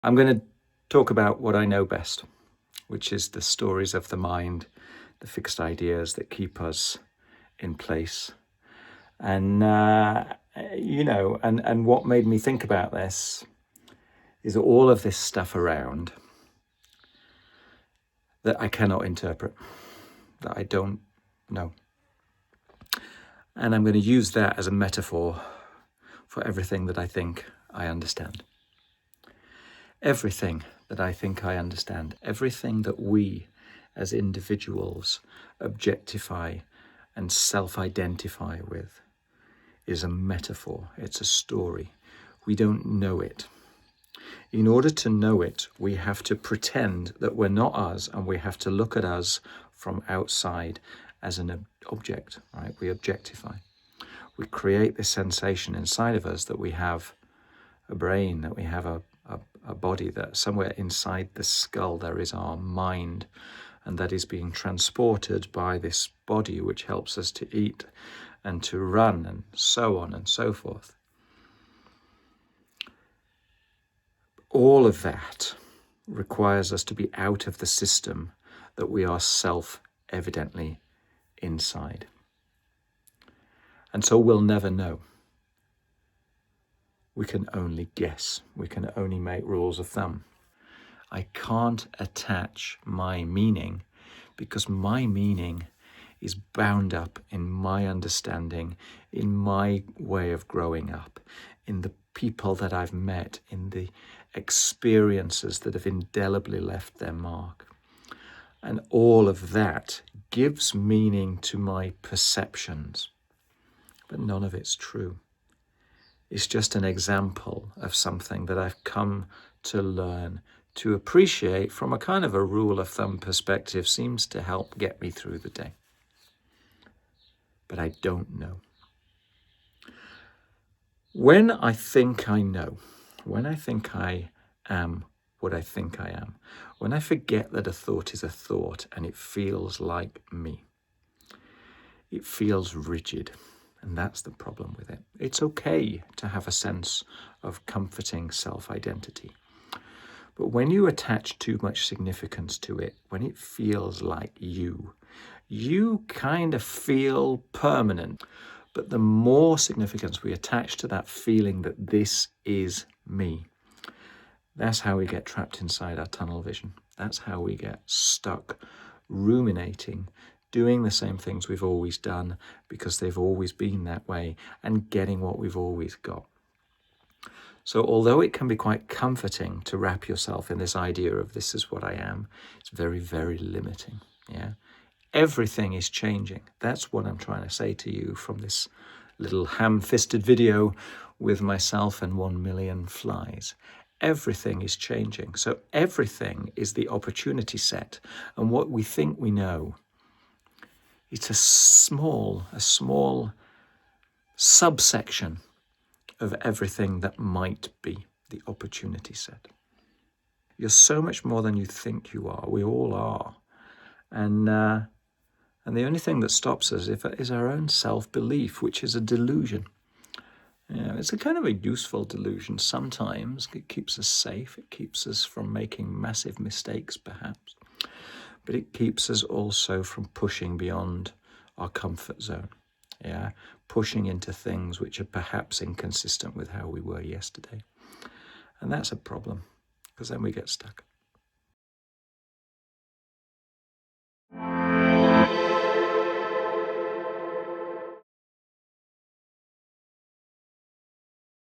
I'm going to talk about what I know best, which is the stories of the mind, the fixed ideas that keep us in place. And, and what made me think about this is all of this stuff around that I cannot interpret, that I don't know. And I'm going to use that as a metaphor for everything that I think I understand. Everything that I think I understand, everything that we as individuals objectify and self-identify with is a metaphor. It's a story. We don't know it. In order to know it, we have to pretend that we're not us, and we have to look at us from outside as an object, right? We objectify. We create this sensation inside of us that we have a brain, that we have a body, that somewhere inside the skull there is our mind, and that is being transported by this body, which helps us to eat and to run and so on and so forth. All of that requires us to be out of the system that we are self-evidently inside. And so we'll never know. We can only guess. We can only make rules of thumb. I can't attach my meaning because my meaning is bound up in my understanding, in my way of growing up, in the people that I've met, in the experiences that have indelibly left their mark. And all of that gives meaning to my perceptions, but none of it's true. It's just an example of something that I've come to learn to appreciate from a kind of a rule of thumb perspective, seems to help get me through the day. But I don't know. When I think I know, when I think I am what I think I am, when I forget that a thought is a thought and it feels like me, it feels rigid. And that's the problem with it. It's okay to have a sense of comforting self-identity. But when you attach too much significance to it, when it feels like you kind of feel permanent. But the more significance we attach to that feeling that this is me, that's how we get trapped inside our tunnel vision. That's how we get stuck ruminating, doing the same things we've always done because they've always been that way, and getting what we've always got. So although it can be quite comforting to wrap yourself in this idea of this is what I am, it's very, very limiting. Yeah, everything is changing. That's what I'm trying to say to you from this little ham-fisted video with myself and 1 million flies. Everything is changing. So everything is the opportunity set. And what we think we know, it's a small subsection of everything that might be the opportunity set. You're so much more than you think you are. We all are. And the only thing that stops us is our own self-belief, which is a delusion. It's a kind of a useful delusion sometimes. It keeps us safe. It keeps us from making massive mistakes, perhaps. But it keeps us also from pushing beyond our comfort zone. Yeah, pushing into things which are perhaps inconsistent with how we were yesterday. And that's a problem, because then we get stuck.